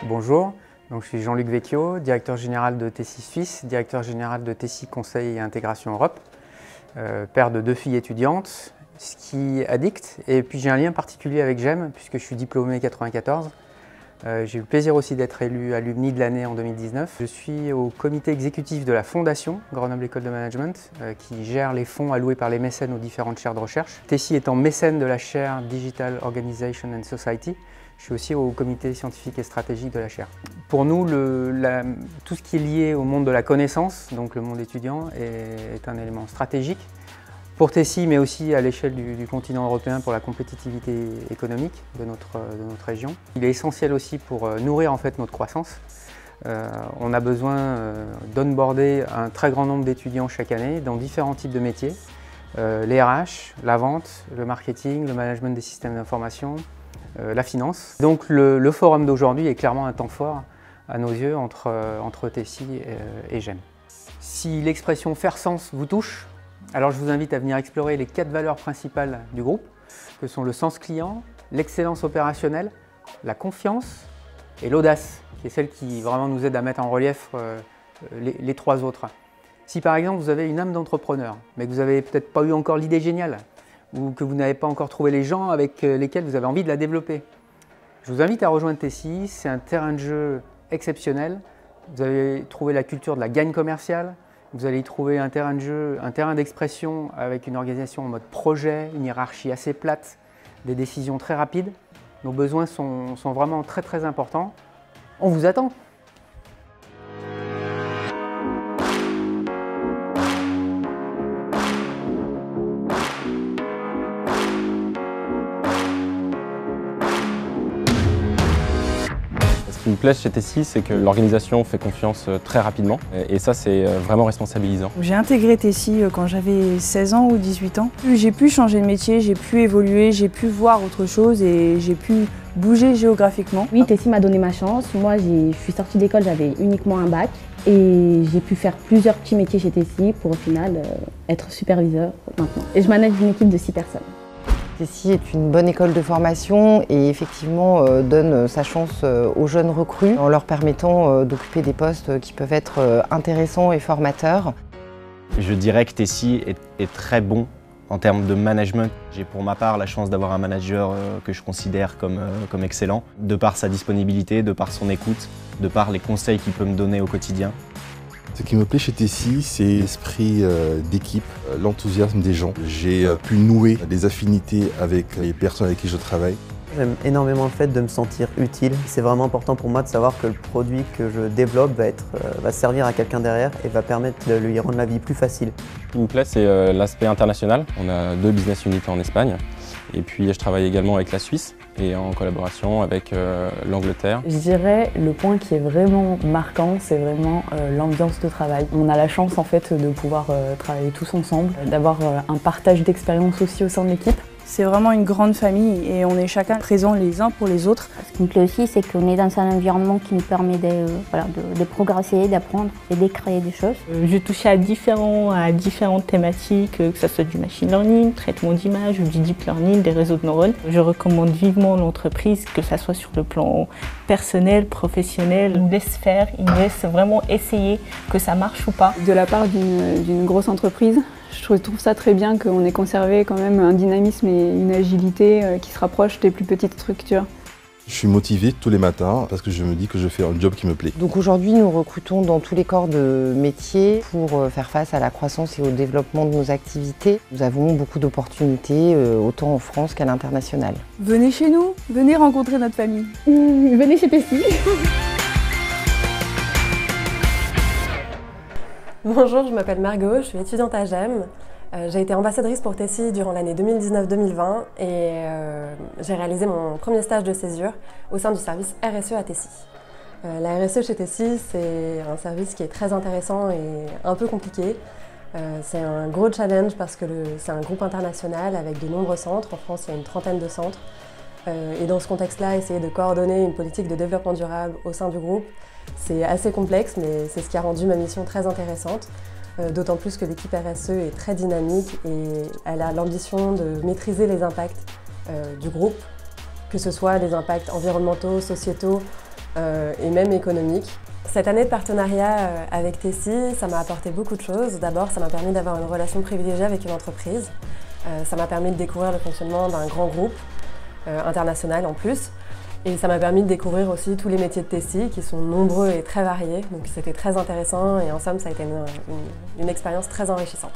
Bonjour, donc je suis Jean-Luc Vecchio, directeur général de Tessie Suisse, directeur général de Tessie Conseil et Intégration Europe, père de 2 filles étudiantes, ski addict, et puis j'ai un lien particulier avec GEM puisque je suis diplômé 94. J'ai eu le plaisir aussi d'être élu alumni de l'année en 2019. Je suis au comité exécutif de la Fondation Grenoble École de Management qui gère les fonds alloués par les mécènes aux différentes chaires de recherche. Tessie étant mécène de la chaire Digital Organization and Society, je suis aussi au comité scientifique et stratégique de la chaire. Pour nous, tout ce qui est lié au monde de la connaissance, donc le monde étudiant, est un élément stratégique pour Tessie, mais aussi à l'échelle du continent européen pour la compétitivité économique de notre région. Il est essentiel aussi pour nourrir en fait notre croissance. On a besoin d'onboarder un très grand nombre d'étudiants chaque année dans différents types de métiers. Les RH, la vente, le marketing, le management des systèmes d'information, la finance. Donc le forum d'aujourd'hui est clairement un temps fort à nos yeux entre Tessie et GEM. Si l'expression faire sens vous touche, alors je vous invite à venir explorer les 4 valeurs principales du groupe, que sont le sens client, l'excellence opérationnelle, la confiance et l'audace, qui est celle qui vraiment nous aide à mettre en relief les 3 autres. Si par exemple vous avez une âme d'entrepreneur, mais que vous n'avez peut-être pas eu encore l'idée géniale, ou que vous n'avez pas encore trouvé les gens avec lesquels vous avez envie de la développer, je vous invite à rejoindre Tessie. C'est un terrain de jeu exceptionnel. Vous allez trouver la culture de la gagne commerciale. Vous allez y trouver un terrain de jeu, un terrain d'expression avec une organisation en mode projet, une hiérarchie assez plate, des décisions très rapides. Nos besoins sont vraiment très importants. On vous attend! Ce qui me plaît chez Tessie, c'est que l'organisation fait confiance très rapidement et ça c'est vraiment responsabilisant. J'ai intégré Tessie quand j'avais 16 ans ou 18 ans. J'ai pu changer de métier, j'ai pu évoluer, j'ai pu voir autre chose et j'ai pu bouger géographiquement. Oui, Tessie m'a donné ma chance. Moi, je suis sortie d'école, j'avais uniquement un bac et j'ai pu faire plusieurs petits métiers chez Tessie pour au final être superviseur maintenant. Et je manage une équipe de 6 personnes. Tessie est une bonne école de formation et effectivement donne sa chance aux jeunes recrues en leur permettant d'occuper des postes qui peuvent être intéressants et formateurs. Je dirais que Tessie est très bon en termes de management. J'ai pour ma part la chance d'avoir un manager que je considère comme excellent, de par sa disponibilité, de par son écoute, de par les conseils qu'il peut me donner au quotidien. Ce qui me plaît chez Tessie, c'est l'esprit d'équipe, l'enthousiasme des gens. J'ai pu nouer des affinités avec les personnes avec qui je travaille. J'aime énormément le fait de me sentir utile. C'est vraiment important pour moi de savoir que le produit que je développe va servir à quelqu'un derrière et va permettre de lui rendre la vie plus facile. Ce qui me plaît, c'est l'aspect international. On a 2 business units en Espagne et puis je travaille également avec la Suisse et en collaboration avec l'Angleterre. Je dirais le point qui est vraiment marquant, c'est vraiment l'ambiance de travail. On a la chance en fait de pouvoir travailler tous ensemble, d'avoir un partage d'expérience aussi au sein de l'équipe. C'est vraiment une grande famille et on est chacun présents les uns pour les autres. Ce qui me plaît aussi, c'est qu'on est dans un environnement qui nous permet de progresser, d'apprendre et de créer des choses. Je touche à différentes thématiques, que ce soit du machine learning, traitement d'image ou du deep learning, des réseaux de neurones. Je recommande vivement l'entreprise, que ce soit sur le plan personnel, professionnel. Ils nous laissent faire, ils nous laissent vraiment essayer que ça marche ou pas. De la part d'une grosse entreprise, je trouve ça très bien qu'on ait conservé quand même un dynamisme et une agilité qui se rapprochent des plus petites structures. Je suis motivé tous les matins parce que je me dis que je fais un job qui me plaît. Donc aujourd'hui, nous recrutons dans tous les corps de métier pour faire face à la croissance et au développement de nos activités. Nous avons beaucoup d'opportunités, autant en France qu'à l'international. Venez chez nous, venez rencontrer notre famille. Venez chez Tessie. Bonjour, je m'appelle Margot, je suis étudiante à GEM. J'ai été ambassadrice pour Tessie durant l'année 2019-2020 et j'ai réalisé mon premier stage de césure au sein du service RSE à Tessie. La RSE chez Tessie, c'est un service qui est très intéressant et un peu compliqué. C'est un gros challenge parce que c'est un groupe international avec de nombreux centres. En France, il y a une 30aine de centres. Et dans ce contexte-là, essayer de coordonner une politique de développement durable au sein du groupe, c'est assez complexe, mais c'est ce qui a rendu ma mission très intéressante. D'autant plus que l'équipe RSE est très dynamique et elle a l'ambition de maîtriser les impacts du groupe, que ce soit les impacts environnementaux, sociétaux et même économique. Cette année de partenariat avec Tessie, ça m'a apporté beaucoup de choses. D'abord, ça m'a permis d'avoir une relation privilégiée avec une entreprise. Ça m'a permis de découvrir le fonctionnement d'un grand groupe international en plus. Et ça m'a permis de découvrir aussi tous les métiers de Tessie qui sont nombreux et très variés. Donc c'était très intéressant et en somme, ça a été une expérience très enrichissante.